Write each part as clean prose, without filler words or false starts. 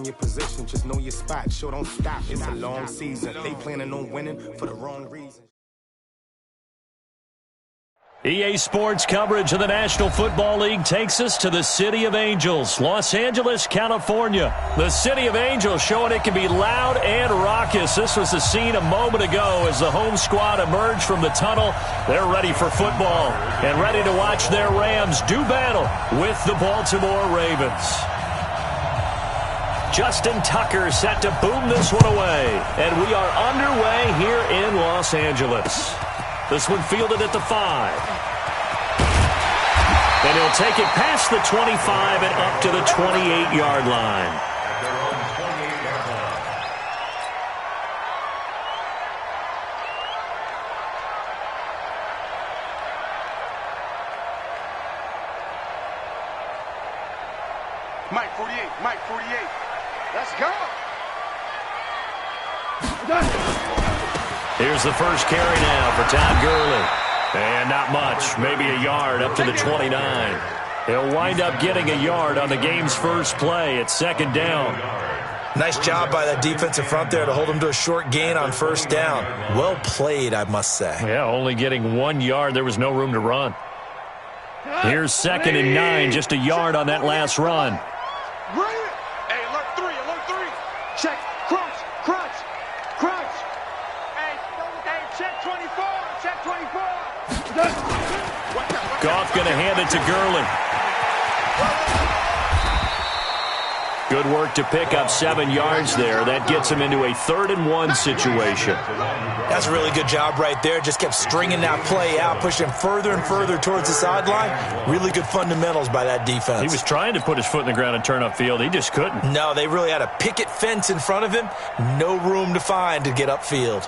your position, just know your spot. Sure, don't stop. It's a long season. They planning on winning for the wrong reason. EA Sports coverage of the National Football League takes us to the City of Angels, Los Angeles, California. The City of Angels showing it can be loud and raucous. This was the scene a moment ago as the home squad emerged from the tunnel. They're ready for football and ready to watch their Rams do battle with the Baltimore Ravens. Justin Tucker set to boom this one away, and we are underway here in Los Angeles. This one fielded at the 5. And he'll take it past the 25 and up to the 28-yard line. Mike 48, Mike 48. Let's go. Here's the first carry now for Todd Gurley. And not much, maybe a yard up to the 29. He'll wind up getting a yard on the game's first play at second down. Nice job by that defensive front there to hold him to a short gain on first down. Well played, I must say. Yeah, only getting 1 yard. There was no room to run. Here's 2nd and 9, just a yard on that last run. Hey, alert 3, alert 3. Check, crunch, crunch, crunch. Hey, check 24, check 24. Goff going to hand it to Gurley. Good work to pick up 7 yards there. That gets him into a 3rd and 1 situation. That's a really good job right there. Just kept stringing that play out, pushing him further and further towards the sideline. Really good fundamentals by that defense. He was trying to put his foot in the ground and turn upfield. He just couldn't. No, they really had a picket fence in front of him. No room to find to get upfield.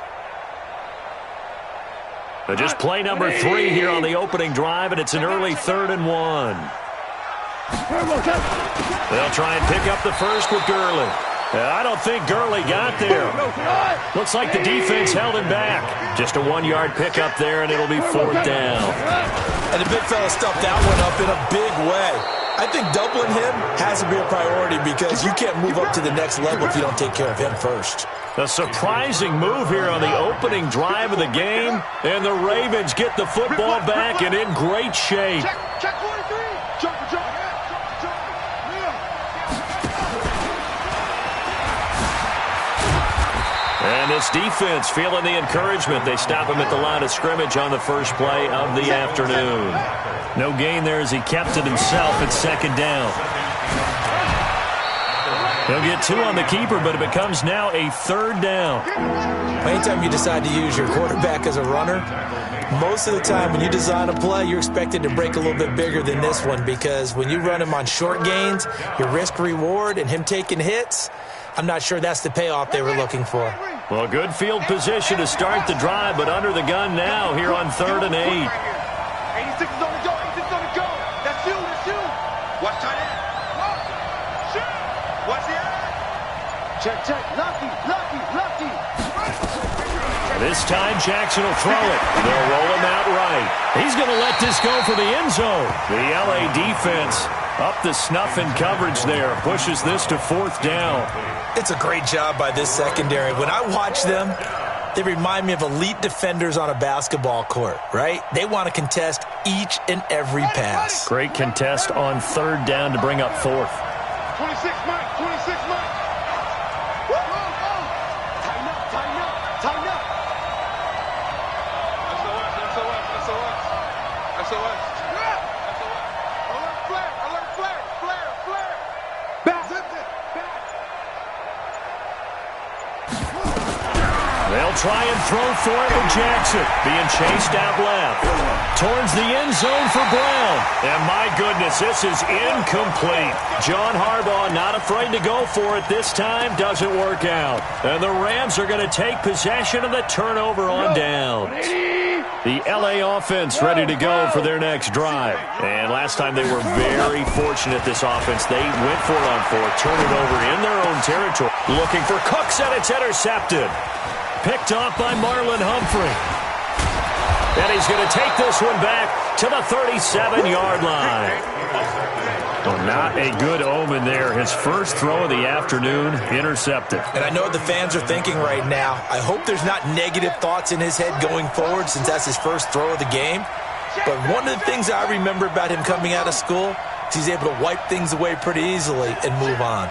But just play number 3 here on the opening drive, and it's an early 3rd and 1. They'll try and pick up the first with Gurley. I don't think Gurley got there. Looks like the defense held him back. Just a 1-yard pickup there, and it'll be 4th down. And the big fella stuffed that one up in a big way. I think doubling him has to be a priority because you can't move up to the next level if you don't take care of him first. A surprising move here on the opening drive of the game, and the Ravens get the football back and in great shape. Check 43. Jump. And this defense feeling the encouragement. They stop him at the line of scrimmage on the first play of the afternoon. No gain there as he kept it himself at 2nd down. He'll get 2 on the keeper, but it becomes now a 3rd down. Anytime you decide to use your quarterback as a runner, most of the time when you design a play, you're expected to break a little bit bigger than this one because when you run him on short gains, your risk-reward and him taking hits, I'm not sure that's the payoff they were looking for. Well, good field position to start the drive, but under the gun now here on 3rd and 8. 86 is on the go, 86 on the go. That's you. Watch tight end. Shoot. Watch the end. Check. Lucky. This time Jackson will throw it. They'll roll him out right. He's going to let this go for the end zone. The LA defense up the snuff in coverage there. Pushes this to 4th down. It's a great job by this secondary. When I watch them, they remind me of elite defenders on a basketball court, right? They want to contest each and every pass. Great contest on 3rd down to bring up 4th. 26 Mike. Tighten up. SOS. Alert flare. Back. They'll try and throw for it with Jackson. Being chased out left. Towards the end zone for Brown. And my goodness, this is incomplete. John Harbaugh not afraid to go for it this time. Doesn't work out. And the Rams are going to take possession of the turnover on downs. The LA offense ready to go for their next drive. And last time they were very fortunate, this offense. They went for it on 4th, turned it over in their own territory. Looking for Cooks, and it's intercepted. Picked off by Marlon Humphrey. And he's going to take this one back to the 37-yard line. Well, not a good omen there. His first throw of the afternoon intercepted. And I know what the fans are thinking right now. I hope there's not negative thoughts in his head going forward since that's his first throw of the game. But one of the things I remember about him coming out of school is he's able to wipe things away pretty easily and move on.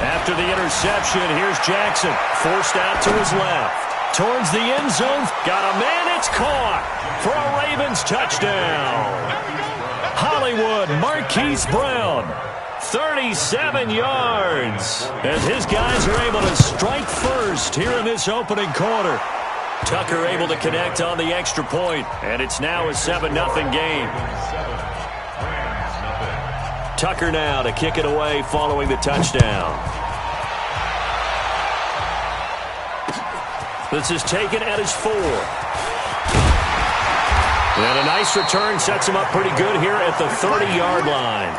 After the interception, here's Jackson, forced out to his left. Towards the end zone, got a man, it's caught for a Ravens touchdown. Hollywood Marquise Brown, 37 yards. And his guys are able to strike first here in this opening quarter. Tucker able to connect on the extra point, and it's now a 7-0 game. Tucker now to kick it away following the touchdown. This is taken at his 4. And a nice return sets him up pretty good here at the 30-yard line.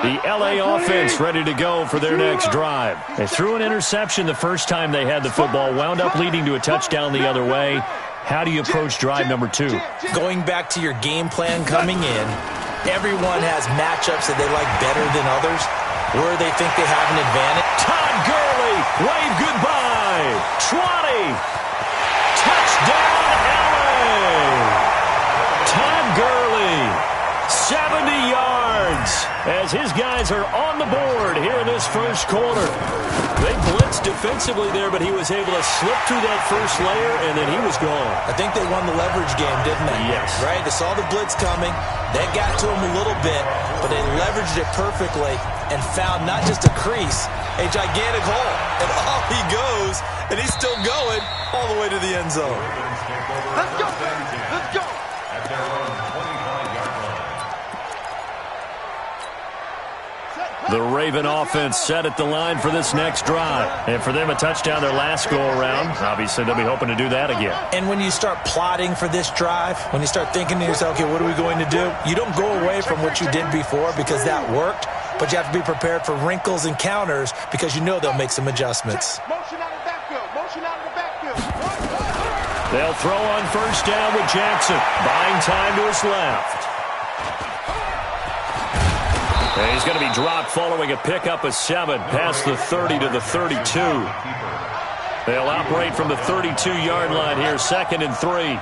The LA offense ready to go for their next drive. They threw an interception the first time they had the football, wound up leading to a touchdown the other way. How do you approach drive number 2? Going back to your game plan coming in, everyone has matchups that they like better than others, where they think they have an advantage. Todd Gurley, wave goodbye. 20. Touchdown, LA. Todd Gurley, 70 yards, as his guys are on the board here in this first quarter. They blitzed defensively there, but he was able to slip through that first layer, and then he was gone. I think they won the leverage game, didn't they? Yes. Right? They saw the blitz coming. That got to him a little bit, but they leveraged it perfectly and found not just a crease, a gigantic hole. And off he goes, and he's still going all the way to the end zone. Let's go, baby. Let's go. The Raven offense set at the line for this next drive. And for them, a touchdown their last go-around. Obviously, they'll be hoping to do that again. And when you start plotting for this drive, when you start thinking to yourself, okay, what are we going to do? You don't go away from what you did before because that worked, but you have to be prepared for wrinkles and counters because you know they'll make some adjustments. Motion out of the backfield. Motion out of the backfield. They'll throw on first down with Jackson. Buying time to his left. And he's going to be dropped following a pickup of 7 past the 30 to the 32. They'll operate from the 32-yard line here, 2nd and 3.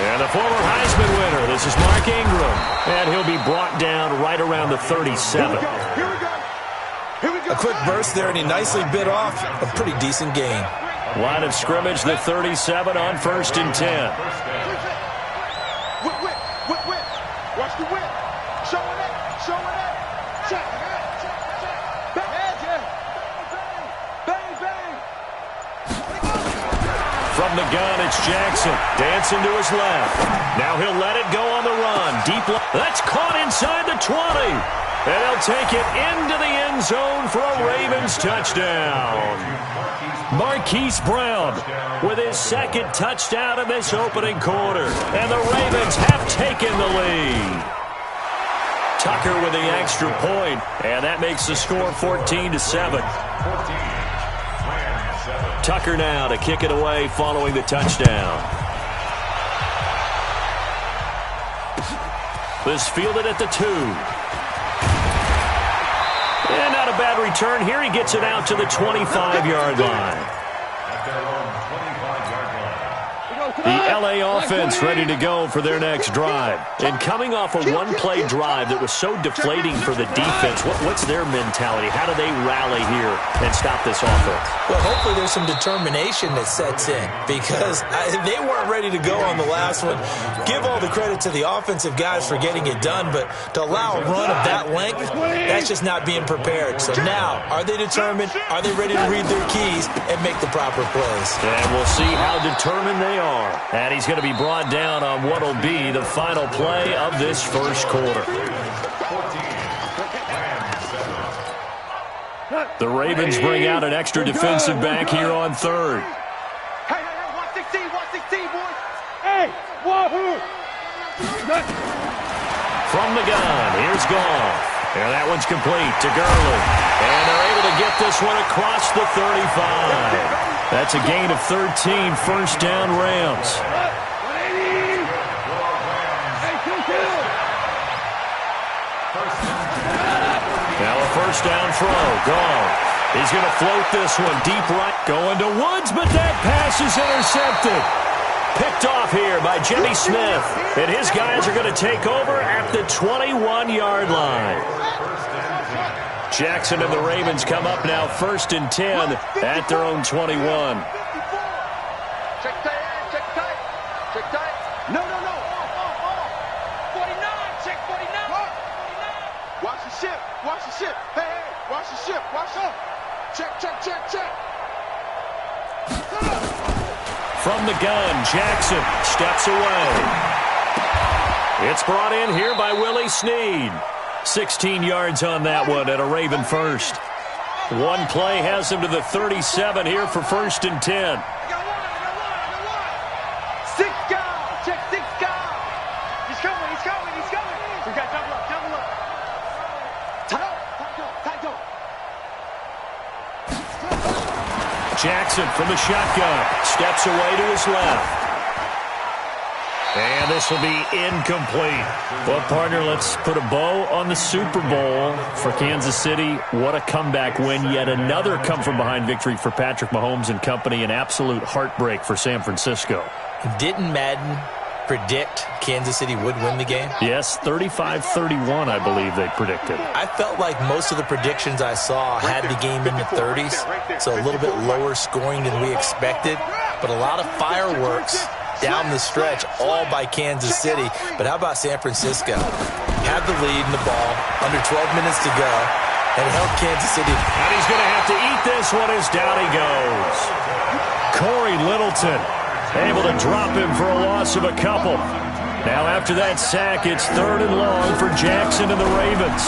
And the former Heisman winner, this is Mark Ingram. And he'll be brought down right around the 37. A quick burst there, and he nicely bit off a pretty decent gain. Line of scrimmage, the 37 on 1st and 10. Watch the whip. Showing it. Showing it. Check. Bang. Bang, bang. From the gun, it's Jackson. Dancing to his left. Now he'll let it go on the run. Deep left. That's caught inside the 20. And they'll take it into the end zone for a Ravens touchdown. Marquise Brown with his 2nd touchdown in this opening quarter. And the Ravens have taken the lead. Tucker with the extra point, and that makes the score 14-7. Tucker now to kick it away following the touchdown. This fielded at the 2. And not a bad return here. He gets it out to the 25-yard line. The LA offense ready to go for their next drive. And coming off a one-play drive that was so deflating for the defense, what's their mentality? How do they rally here and stop this offense? Well, hopefully there's some determination that sets in because they weren't ready to go on the last one. Give all the credit to the offensive guys for getting it done, but to allow a run of that length, that's just not being prepared. So now, are they determined? Are they ready to read their keys and make the proper plays? And we'll see how determined they are. And he's going to be brought down on what will be the final play of this first quarter. The Ravens bring out an extra defensive back here on 3rd. Hey, watch 16, boys. Hey, wahoo! From the gun, here's Goff. And that one's complete to Gurley. And they're able to get this one across the 35. That's a gain of 13, first down Rams. Now a first down throw. Goff. He's going to float this one deep right. Going to Woods, but that pass is intercepted. Picked off here by Jimmy Smith. And his guys are going to take over at the 21-yard line. Jackson and the Ravens come up now first and 10 at their own 21. Check tight, check tight. Check tight. No. 49, check 49. Watch the ship, watch the ship. Hey, watch the ship, watch up. Check. From the gun, Jackson steps away. It's brought in here by Willie Snead. 16 yards on that one and a Raven first. One play has him to the 37 here for first and 10. Six guys, check six guys. He's coming. We got double up. Tight up. Jackson from the shotgun. Steps away to his left. And this will be incomplete. Well, partner, let's put a bow on the Super Bowl for Kansas City. What a comeback win. Yet another come-from-behind victory for Patrick Mahomes and company. An absolute heartbreak for San Francisco. Didn't Madden predict Kansas City would win the game? Yes, 35-31, I believe they predicted. I felt like most of the predictions I saw had the game in the 30s, so a little bit lower scoring than we expected, but a lot of fireworks down the stretch, all by Kansas City. But how about San Francisco? Had the lead in the ball, under 12 minutes to go, and helped Kansas City. And he's going to have to eat this one as down he goes. Corey Littleton able to drop him for a loss of a couple. Now after that sack, it's third and long for Jackson and the Ravens.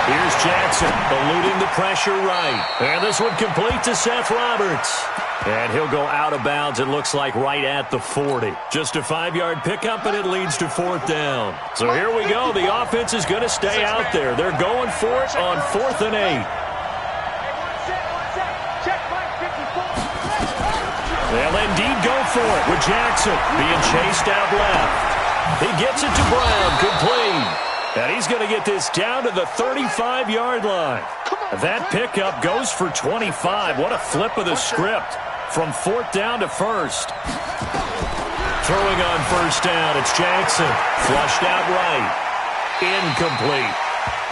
Here's Jackson eluding the pressure right. And this one complete to Seth Roberts. And he'll go out of bounds, it looks like, right at the 40. Just a 5-yard pickup, and it leads to fourth down. So here we go. The offense is going to stay out there. They're going for it on 4th and 8. They'll indeed go for it with Jackson being chased out left. He gets it to Brown, complete. And he's going to get this down to the 35-yard line. That pickup goes for 25. What a flip of the script from 4th down to 1st. Throwing on 1st down, it's Jackson. Flushed out right. Incomplete.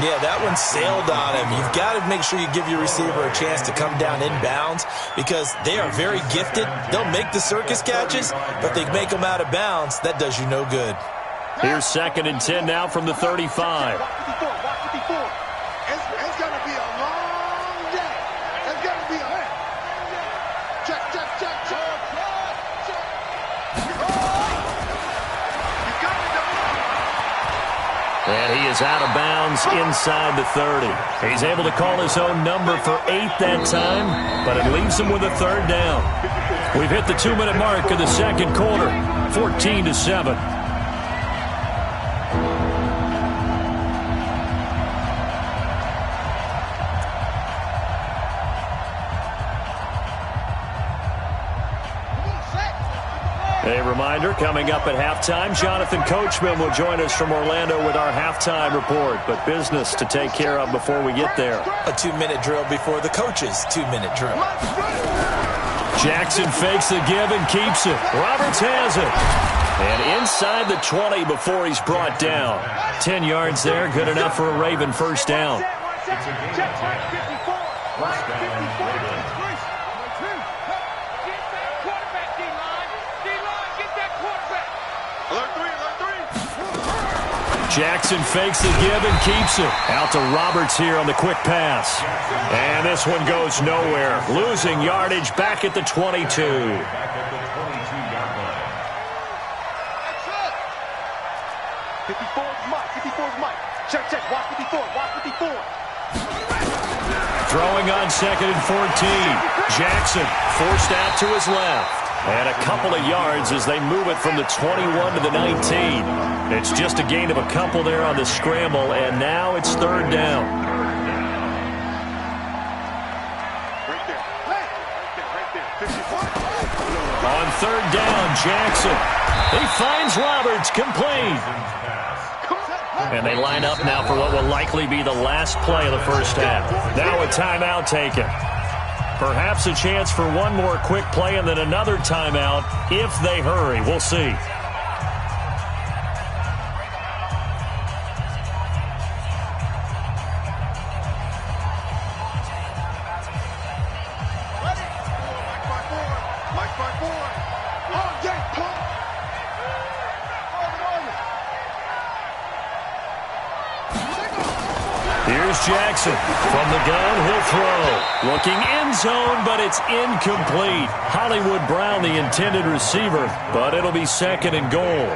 Yeah, that one sailed on him. You've got to make sure you give your receiver a chance to come down inbounds because they are very gifted. They'll make the circus catches, but they make them out of bounds. That does you no good. Here's 2nd and 10 now from the 35. It's going to be a long day. It's going to be a check. And he is out of bounds inside the 30. He's able to call his own number for 8 that time, but it leaves him with a 3rd down. We've hit the 2-minute mark in the second quarter, 14-7. A reminder, coming up at halftime, Jonathan Coachman will join us from Orlando with our halftime report, but business to take care of before we get there. A 2-minute drill before the coach's 2-minute drill. Jackson fakes the give and keeps it. Roberts has it. And inside the 20 before he's brought down. 10 yards there, good enough for a Raven first down. Jackson fakes the give and keeps it. Out to Roberts here on the quick pass. And this one goes nowhere. Losing yardage back at the 22. 54's Mike. Check. Watch 54. Throwing on 2nd and 14. Jackson forced out to his left. And a couple of yards as they move it from the 21 to the 19. It's just a gain of a couple there on the scramble, and now it's third down. On third down, Jackson. He finds Roberts, complete. And they line up now for what will likely be the last play of the first half. Now a timeout taken. Perhaps a chance for one more quick play and then another timeout if they hurry. We'll see. Here's Jackson. From the gun, he'll throw. Looking end zone, but it's incomplete. Hollywood Brown, the intended receiver, but it'll be second and goal.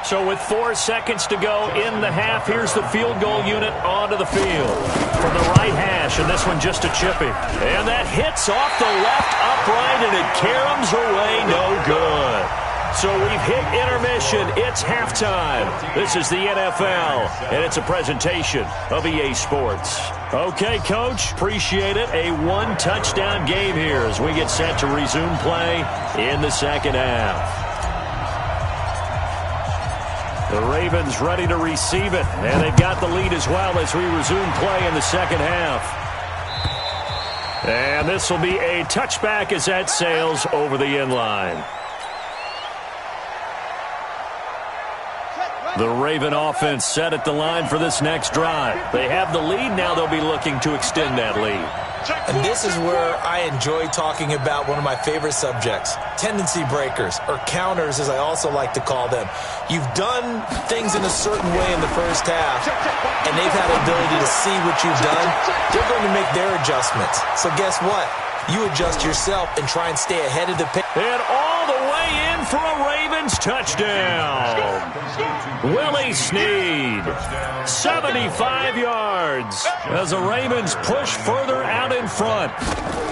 So with 4 seconds to go in the half, here's the field goal unit onto the field. From the right hash, and this one just a chippy. And that hits off the left upright, and it caroms away, no good. So we've hit intermission. It's halftime. This is the NFL, and it's a presentation of EA Sports. Okay, Coach, appreciate it. A one-touchdown game here as we get set to resume play in the second half. The Ravens ready to receive it, and they've got the lead as well as we resume play in the second half. And this will be a touchback as that sails over the end line. The Raven offense set at the line for this next drive. They have the lead. Now they'll be looking to extend that lead. And this is where I enjoy talking about one of my favorite subjects, tendency breakers, or counters as I also like to call them. You've done things in a certain way in the first half, and they've had the ability to see what you've done. They're going to make their adjustments. So guess what? You adjust yourself and try and stay ahead of the pace. And all the way in for a Ravens touchdown. Willie Snead, 75 yards as the Ravens push further out in front.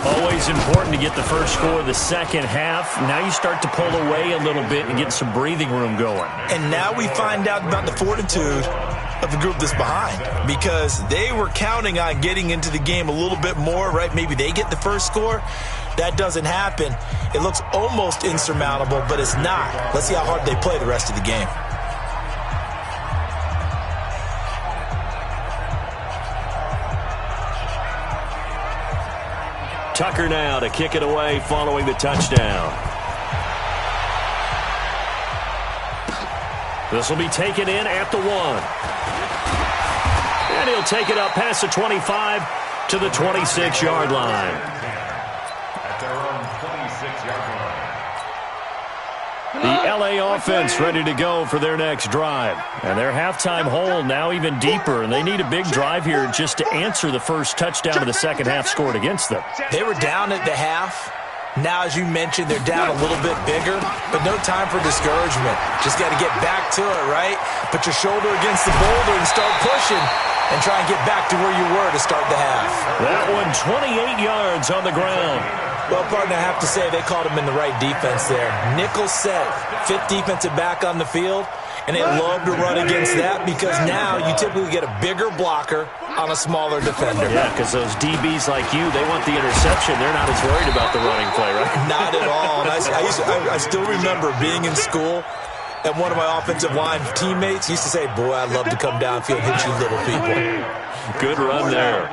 Always important to get the first score of the second half. Now you start to pull away a little bit and get some breathing room going. And now we find out about the fortitude of the group that's behind, because they were counting on getting into the game a little bit more, right? Maybe they get the first score. That doesn't happen. It looks almost insurmountable, but it's not. Let's see how hard they play the rest of the game. Tucker now to kick it away following the touchdown. This will be taken in at the 1. And he'll take it up past the 25 to the 26-yard line. At their own 26-yard line. The LA offense ready to go for their next drive. And their halftime hole now even deeper, and they need a big drive here just to answer the first touchdown of the second half scored against them. They were down at the half. Now, as you mentioned, they're down a little bit bigger, but no time for discouragement. Just got to get back to it, right? Put your shoulder against the boulder and start pushing and try and get back to where you were to start the half. That one, 28 yards on the ground. Well, partner, I have to say they caught him in the right defense there. Nickel set, fifth defensive back on the field, and they love to run against that because now you typically get a bigger blocker on a smaller defender. Yeah, because those DBs like you, they want the interception. They're not as worried about the running play, right? Not at all. And I still remember being in school, and one of my offensive line teammates used to say, boy, I'd love to come downfield and hit you little people. Good run there.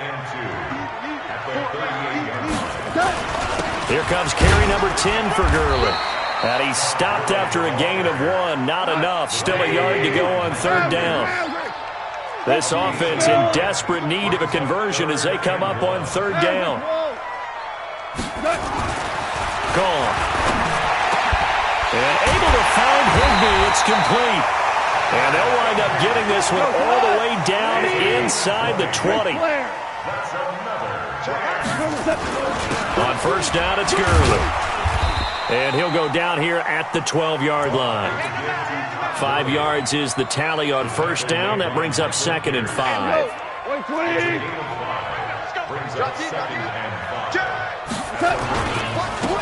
Here comes carry number 10 for Gurley. And he stopped after a gain of 1. Not enough. Still a yard to go on third down. This offense in desperate need of a conversion as they come up on third down. Gone. And able to find Higbee. It's complete. And they'll wind up getting this one all the way down inside the 20. On first down, it's Gurley. And he'll go down here at the 12-yard line. 5 yards is the tally on first down. That brings up second and 5.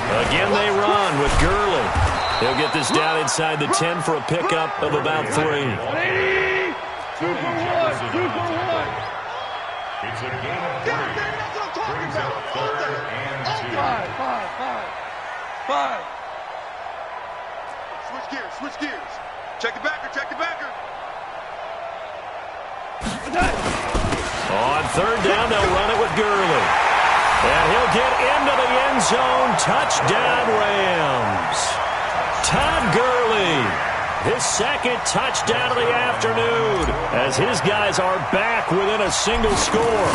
Again they run with Gurley. He'll get this down inside the 10 for a pickup of about 3. 2 for 1. 2 for 1. It's a game of 3. Brings up 3rd and 2. 5. Switch gears, switch gears. Check the backer, check the backer. On 3rd down, they'll run it with Gurley. And he'll get into the end zone. Touchdown, Rams. Todd Gurley, his 2nd touchdown of the afternoon, as his guys are back within a single score.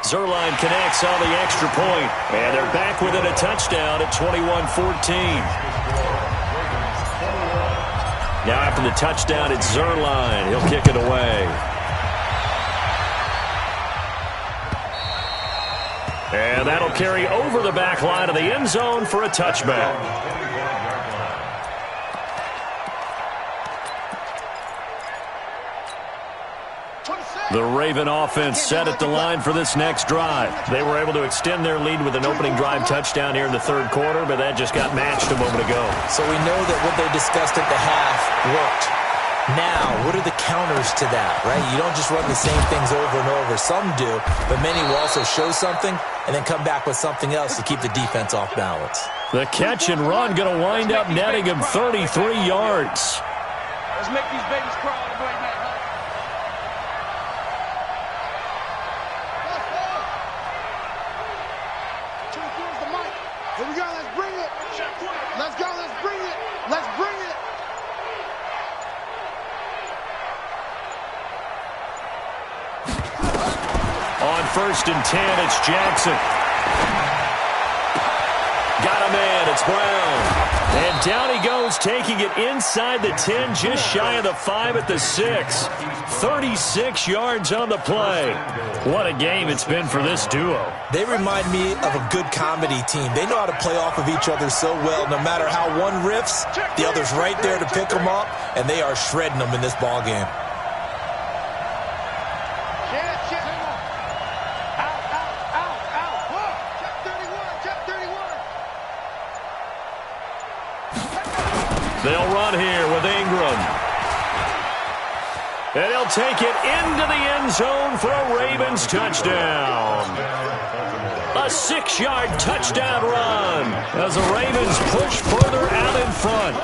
Zerline connects on the extra point, and they're back within a touchdown at 21-14. Now after the touchdown, it's Zerline. He'll kick it away. And that'll carry over the back line of the end zone for a touchback. The Raven offense set at the line for this next drive. They were able to extend their lead with an opening drive touchdown here in the 3rd quarter, but that just got matched a moment ago. So we know that what they discussed at the half worked. Now, what are the counters to that, right? You don't just run the same things over and over. Some do, but many will also show something and then come back with something else to keep the defense off balance. The catch and run going to wind up netting him 33 yards. Let's make these babies cry on the way back. Here we go, let's bring it. Let's go, let's bring it. Let's bring it. On 1st and 10, it's Jackson. Got a man, it's Brown. And down he goes, taking it inside the 10, just shy of the 5 at the 6. 36 yards on the play. What a game it's been for this duo. They remind me of a good comedy team. They know how to play off of each other so well. No matter how one riffs, the other's right there to pick them up, and they are shredding them in this ball game. They'll run here with Ingram. And he'll take it into the end zone for a Ravens touchdown. A 6-yard touchdown run as the Ravens push further out in front.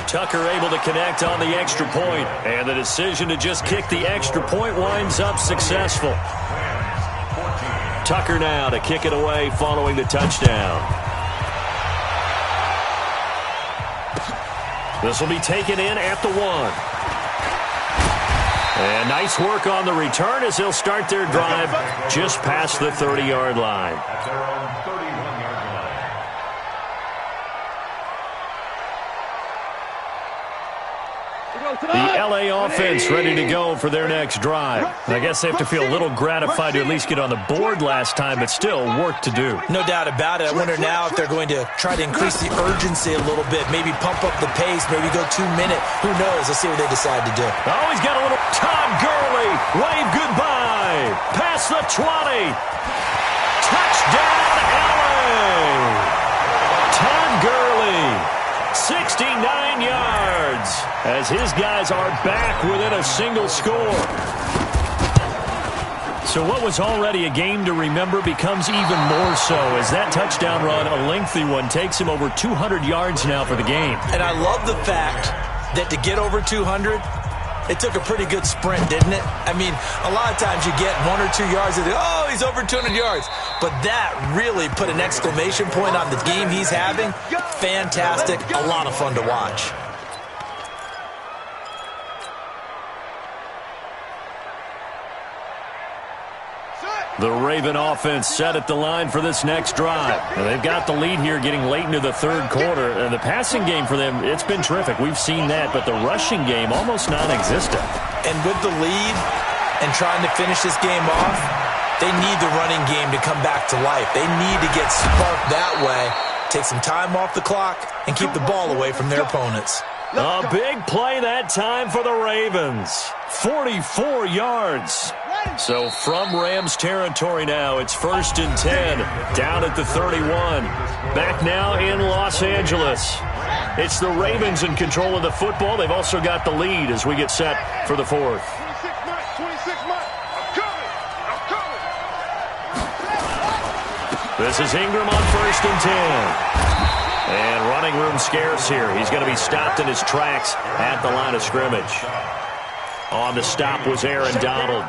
Tucker able to connect on the extra point, and the decision to just kick the extra point winds up successful. Tucker now to kick it away following the touchdown. This will be taken in at the 1. And nice work on the return as they'll start their drive just past the 30-yard line. At their own 31-yard line. The L.A. offense ready to go for their next drive. I guess they have to feel a little gratified to at least get on the board last time, but still work to do. No doubt about it. I wonder now if they're going to try to increase the urgency a little bit, maybe pump up the pace, maybe go 2-minute. Who knows? Let's see what they decide to do. Oh, he's got a little Todd Gurley. Wave goodbye. Past the 20. Touchdown, L.A. Todd Gurley, 69 yards, as his guys are back within a single score. So what was already a game to remember becomes even more so as that touchdown run, a lengthy one, takes him over 200 yards now for the game. And I love the fact that to get over 200, it took a pretty good sprint, didn't it? I mean, a lot of times you get 1 or 2 yards and oh, he's over 200 yards. But that really put an exclamation point on the game he's having. Fantastic. A lot of fun to watch. The Raven offense set at the line for this next drive. And they've got the lead here getting late into the 3rd quarter. And the passing game for them, it's been terrific. We've seen that, but the rushing game almost non-existent. And with the lead and trying to finish this game off, they need the running game to come back to life. They need to get sparked that way, take some time off the clock, and keep the ball away from their opponents. A big play that time for the Ravens. 44 yards. So from Rams territory now, it's 1st and 10, down at the 31. Back now in Los Angeles. It's the Ravens in control of the football. They've also got the lead as we get set for the 4th. 26 months. I'm coming. This is Ingram on 1st and 10. And running room scarce here. He's going to be stopped in his tracks at the line of scrimmage. On the stop was Aaron Donald.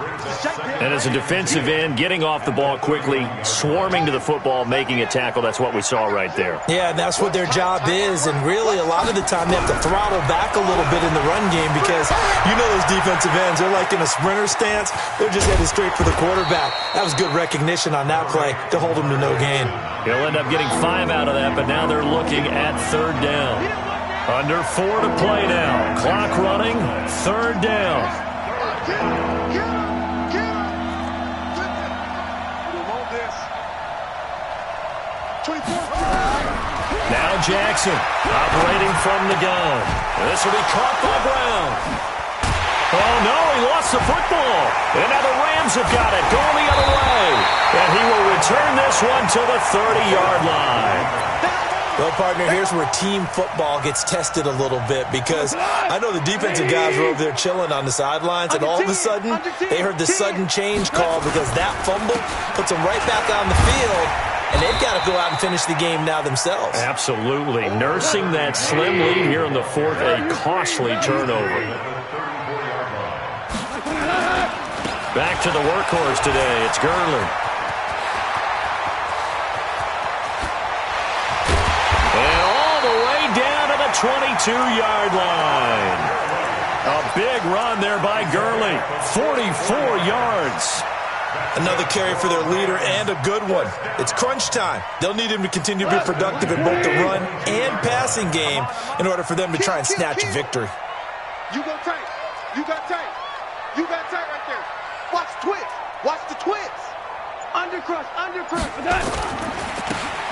And as a defensive end, getting off the ball quickly, swarming to the football, making a tackle. That's what we saw right there. Yeah, that's what their job is. And really, a lot of the time, they have to throttle back a little bit in the run game because you know those defensive ends, they're like in a sprinter stance. They're just headed straight for the quarterback. That was good recognition on that play to hold him to no gain. He'll end up getting 5 out of that, but now they're looking at 3rd down. Under 4 to play now. Clock running, 3rd down. Now Jackson operating from the gun. This will be caught by Brown. Oh, no, he lost the football. And now the Rams have got it, going the other way. And he will return this one to the 30-yard line. Well, partner, here's where team football gets tested a little bit because I know the defensive guys were over there chilling on the sidelines, and all of a sudden they heard the sudden change call because that fumble puts them right back on the field, and they've got to go out and finish the game now themselves. Absolutely. Nursing that slim lead here in the 4th, a costly turnover. Back to the workhorse today. It's Gurley. And all the way down to the 22-yard line. A big run there by Gurley. 44 yards. Another carry for their leader and a good one. It's crunch time. They'll need him to continue to be productive in both the run and passing game in order for them to try and snatch a victory. You go tight. You got tight. You got tight right there. Watch twist. Watch the twist. Undercrush.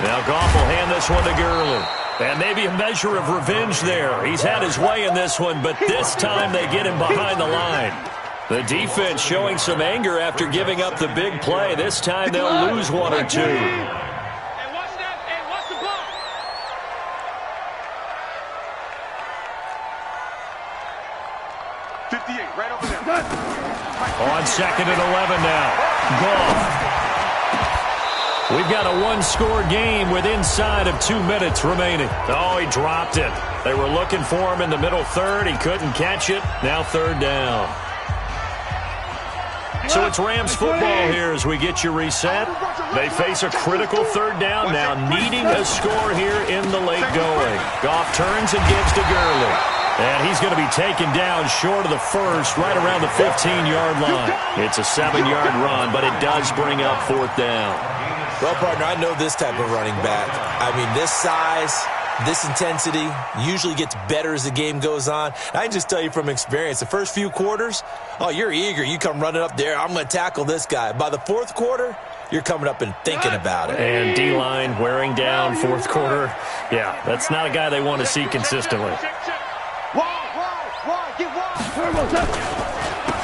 Now Goff will hand this one to Gurley. And maybe a measure of revenge there. He's had his way in this one, but this time they get him behind the line. The defense showing some anger after giving up the big play. This time they'll lose 1 or 2. Hey, watch that. Hey, watch the ball. 58, right over there. On 2nd and 11 now. Goff. We've got a 1-score game with inside of 2 minutes remaining. Oh, he dropped it. They were looking for him in the middle 3rd. He couldn't catch it. Now 3rd down. So it's Rams football here as we get you reset. They face a critical 3rd down now, needing a score here in the late going. Goff turns and gives to Gurley. And he's going to be taken down short of the 1st, right around the 15-yard line. It's a 7-yard run, but it does bring up 4th down. Well, partner, I know this type of running back. I mean, this size, this intensity usually gets better as the game goes on. I can just tell you from experience, the first few quarters, oh, you're eager. You come running up there, I'm going to tackle this guy. By the 4th quarter, you're coming up and thinking about it. And D-line wearing down 4th quarter. Yeah, that's not a guy they want to see consistently.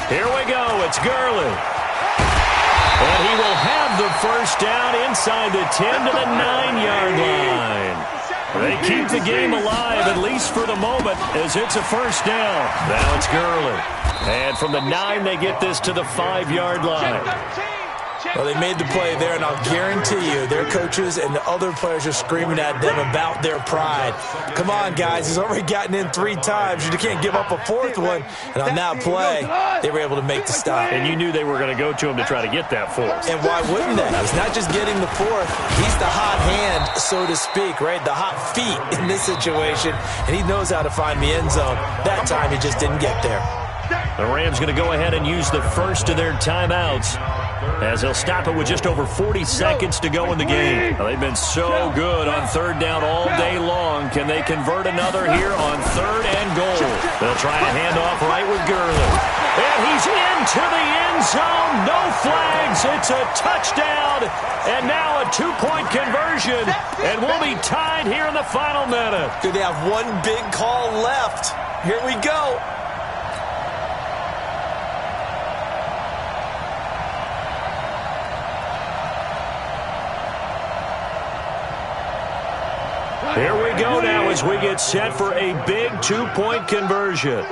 Here we go. It's Gurley. And he will have the 1st down inside the 10 to the 9-yard line. They keep the game alive, at least for the moment, as it's a 1st down. Now it's Gurley. And from the 9, they get this to the 5-yard line. Well, they made the play there, and I'll guarantee you their coaches and the other players are screaming at them about their pride. Come on, guys. He's already gotten in 3 times. You can't give up a 4th one. And on that play, they were able to make the stop. And you knew they were going to go to him to try to get that 4th. And why wouldn't they? He's not just getting the 4th. He's the hot hand, so to speak, right? The hot feet in this situation. And he knows how to find the end zone. That time, he just didn't get there. The Rams going to go ahead and use the first of their timeouts as they'll stop it with just over 40 seconds to go in the game. Now, they've been so good on 3rd down all day long. Can they convert another here on 3rd and goal? They'll try a handoff right with Gurley. And he's into the end zone. No flags. It's a touchdown. And now a 2-point conversion. And we'll be tied here in the final minute. Do they have one big call left? Here we go. Here we go now as we get set for a big two-point conversion.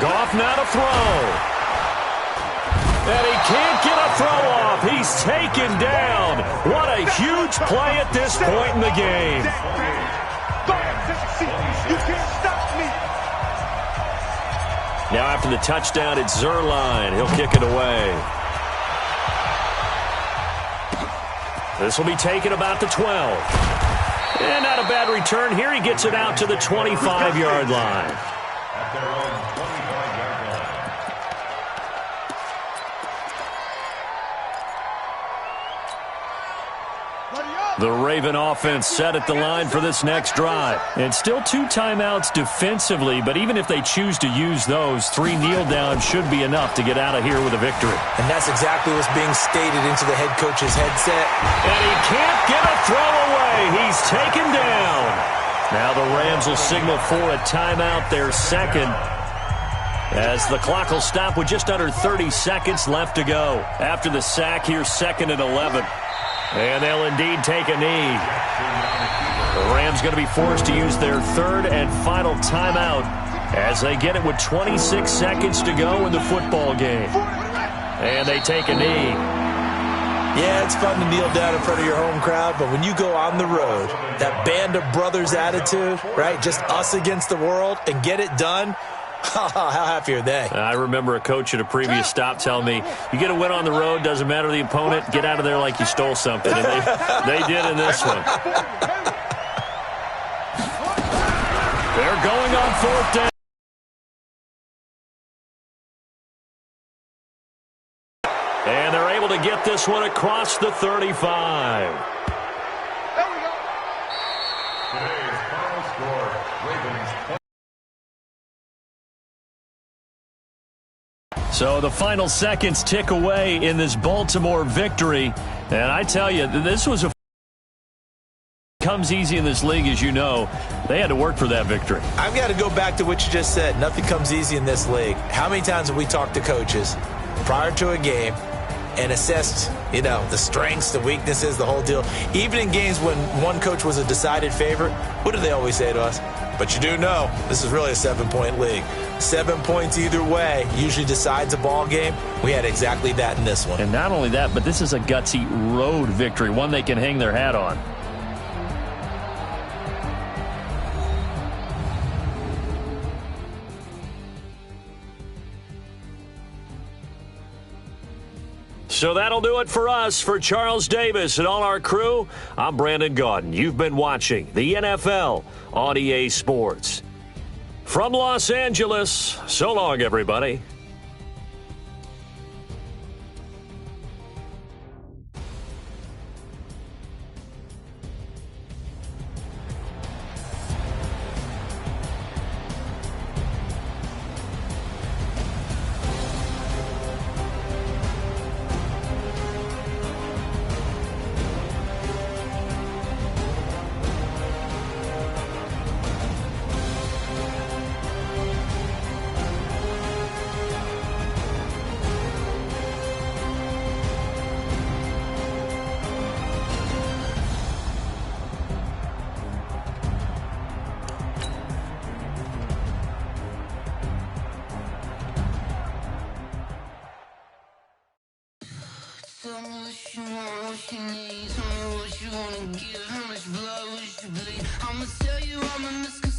Goff now to throw. And he can't get a throw off. He's taken down. What a huge play at this point in the game. You can't stop me. Now after the touchdown, it's Zerline. He'll kick it away. This will be taken about the 12. And not a bad return here. He gets it out to the 25-yard line. At their own 25-yard line. The Raven offense set at the line for this next drive. And still 2 timeouts defensively, but even if they choose to use those, 3 kneel downs should be enough to get out of here with a victory. And that's exactly what's being stated into the head coach's headset. And he can't get a throw away. He's taken down. Now the Rams will signal for a timeout, their second, as the clock will stop with just under 30 seconds left to go. After the sack, here's 2nd and 11. And they'll indeed take a knee. The Rams going to be forced to use their 3rd and final timeout as they get it with 26 seconds to go in the football game. And they take a knee. Yeah, it's fun to kneel down in front of your home crowd, but when you go on the road, that band of brothers attitude, right, just us against the world, and get it done, how happy are they? I remember a coach at a previous stop telling me, you get a win on the road, doesn't matter the opponent, get out of there like you stole something. And they did in this one. They're going on 4th down. And they're able to get this one across the 35. Today's final score, Ravens. So the final seconds tick away in this Baltimore victory. And I tell you, this was a comes easy in this league, as you know. They had to work for that victory. I've got to go back to what you just said. Nothing comes easy in this league. How many times have we talked to coaches prior to a game and assessed, the strengths, the weaknesses, the whole deal? Even in games when one coach was a decided favorite, what do they always say to us? But you do know this is really a 7-point league. 7 points either way usually decides a ball game. We had exactly that in this one. And not only that, but this is a gutsy road victory, one they can hang their hat on. So that'll do it for us. For Charles Davis and all our crew, I'm Brandon Gaudin. You've been watching the NFL on EA Sports. From Los Angeles, so long, everybody. Tell me what you want, what you need. Tell me what you wanna give. How much blood would you bleed? I'ma tell you I'm a misconception.